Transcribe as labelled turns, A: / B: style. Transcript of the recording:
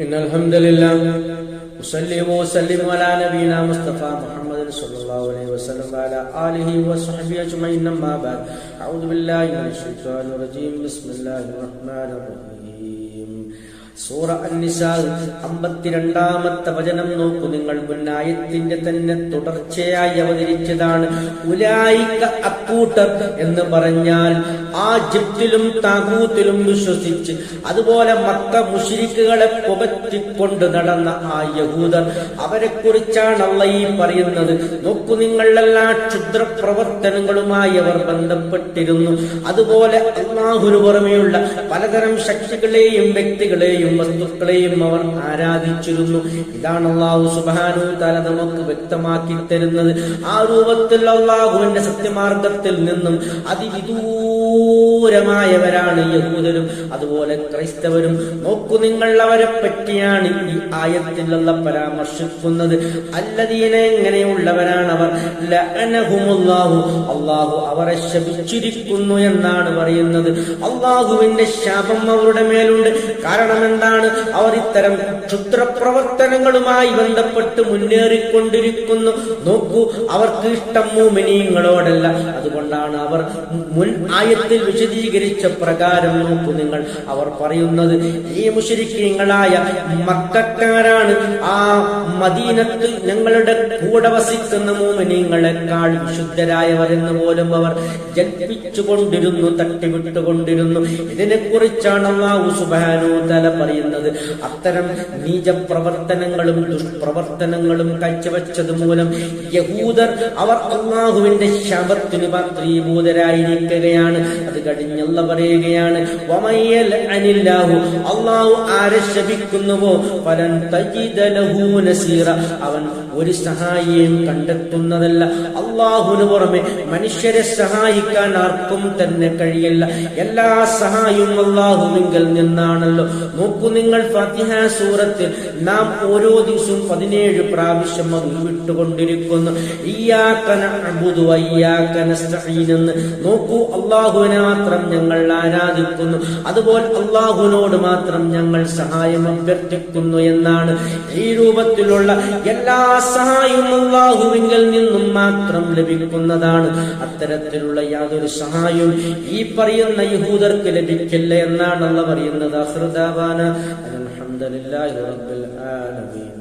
A: إن الحمد لله أصلي وأسلم على نبينا مصطفى محمد صلى الله عليه وسلم وعلى آله وصحبه أجمعين أما بعد أعوذ بالله من الشيطان الرجيم بسم الله الرحمن الرحيم സൂറ അൻ-നിസാ 52-ാമത്തെ വചനം നോക്കൂ നിങ്ങൾ. മുന്നായത്തിന്റെ തന്നെ തുടർച്ചയായി അവതരിച്ചതാണ്. ഉലൈക അക്കൂട്ടർ എന്ന് പറഞ്ഞാൽ ആ ജിബ്തിലും താഗൂത്തിലും വിശ്വസിച്ച് അതുപോലെ മക്ക മുശ്രിക്കുകളെ പുകറ്റിക്കൊണ്ട് നടന്ന ആ യഹൂദർ, അവരെ കുറിച്ചാണ് അല്ലാഹ് ഈ പറയുന്നത്. നോക്കൂ നിങ്ങൾ, എല്ലാ ക്ഷുദ്ര പ്രവർത്തനങ്ങളുമായി അവർ ബന്ധപ്പെട്ടിരുന്നു. അതുപോലെ അല്ലാഹുവിനു പുറമെയുള്ള പലതരം ശക്തികളെയും വ്യക്തികളെയും വസ്തുക്കളെയും അവർ ആരാധിച്ചിരുന്നു. ഇതാണ് അല്ലാഹു സുബ്ഹാനഹു വ തആല നമുക്ക് വ്യക്തമാക്കി തരുന്നത്. ആ രൂപത്തിൽ അല്ലാഹുവിന്റെ സത്യമാർഗത്തിൽ നിന്നും അതിവിദൂരമായവരാണ് യഹൂദരും അതുപോലെ ക്രൈസ്തവരും. നോക്കൂ നിങ്ങൾ, അവരെ പറ്റിയാണ് ഈ ആയത്തിൽ അല്ലാഹു പരാമർശിക്കുന്നത്. അല്ലദീന, എങ്ങനെയുള്ളവരാണ് അവർ? ലഅനഹുമുല്ലാഹു, അല്ലാഹു അവരെ ശപിച്ചിരിക്കുന്നു എന്നാണ് പറയുന്നത്. അല്ലാഹുവിന്റെ ശാപം അവരുടെ മേലുണ്ട്. കാരണം എന്താണ്? അവർ ഇത്തരം ക്ഷുദ്രപ്രവർത്തനങ്ങളുമായി ബന്ധപ്പെട്ട് മുന്നേറിക്കൊണ്ടിരിക്കുന്നു. നോക്കൂ, അവർക്ക് ഇഷ്ടം മുഅ്മിനീങ്ങളോടല്ല. അതുകൊണ്ടാണ് അവർ മുൻ ആയത്തിൽ വിശദീകരിച്ച പ്രകാരം നോക്കൂ നിങ്ങൾ, അവർ പറയുന്നത് ഈ മുശ്രിക്കീങ്ങളായ മക്കക്കാരാണ് ആ മദീനത്തിൽ ഞങ്ങളുടെ കൂടെ വസിക്കുന്ന മുഅ്മിനീങ്ങളെക്കാൾ വിശുദ്ധരായവരെന്ന് പോലും അവർ ജൽപ്പിച്ചുകൊണ്ടിരുന്നു, തട്ടിവിട്ടുകൊണ്ടിരുന്നു. ഇതിനെക്കുറിച്ചാണ് അല്ലാഹു സുബ്ഹാനഹു വ തആല പറയുന്നത്. അത്തരം നീചപ്രവർത്തനങ്ങളും ദുഷ്പ്രവർത്തനങ്ങളും കാഴ്ചവെച്ചത് മൂലം യഹൂദർ അവർ അല്ലാഹുവിന്റെ ശാപത്തിന് പാത്രീഭൂതരായിരിക്കുകയാണ്. അത് കഴിഞ്ഞല്ല പറയുകയാണ്, വമയ്യൽഅനില്ലാഹു, അല്ലാഹു ആരെ ശപിക്കുന്നുവോ ഫലൻ തജിദ ലഹു നസീറ, അവൻ ഒരു സഹായിയും കണ്ടെത്തുന്നതല്ല. അല്ലാഹുവിന് പുറമെ മനുഷ്യരെ സഹായിക്കാൻ ആർക്കും തന്നെ കഴിയില്ല. എല്ലാ സഹായവും അല്ലാഹുവിങ്കൽ നിന്നാണല്ലോ. നോക്കൂ നിങ്ങൾ, ഫാത്തിഹ സൂറത്തിൽ നാം ഓരോ ദിവസവും 17 പ്രാവശ്യം വിട്ടുകൊണ്ടിരിക്കുന്നു. ഇയ്യാക നഅ്ബുദു വ ഇയ്യാക നസ്തഈൻ എന്ന്. നോക്കൂ, അല്ലാഹുവിനെ മാത്രം ഞങ്ങൾ ആരാധിക്കുന്നു, അതുപോലെ അല്ലാഹുവിനോട് മാത്രം ഞങ്ങൾ സഹായം അഭ്യർത്ഥിക്കുന്നു എന്നാണ്. ഈ രൂപത്തിലുള്ള എല്ലാ സഹായവും അല്ലാഹുവിങ്കൽ നിന്നും മാത്രം ലഭിക്കുന്നതാണ്. അത്തരത്തിലുള്ള യാതൊരു സഹായവും ഈ പറയുന്ന യഹൂദർക്ക് ലഭിക്കില്ല എന്നാണ് അല്ലാഹ് പറയുന്നത്. അൽഹംദുലില്ലാഹി റബ്ബിൽ ആലമീൻ.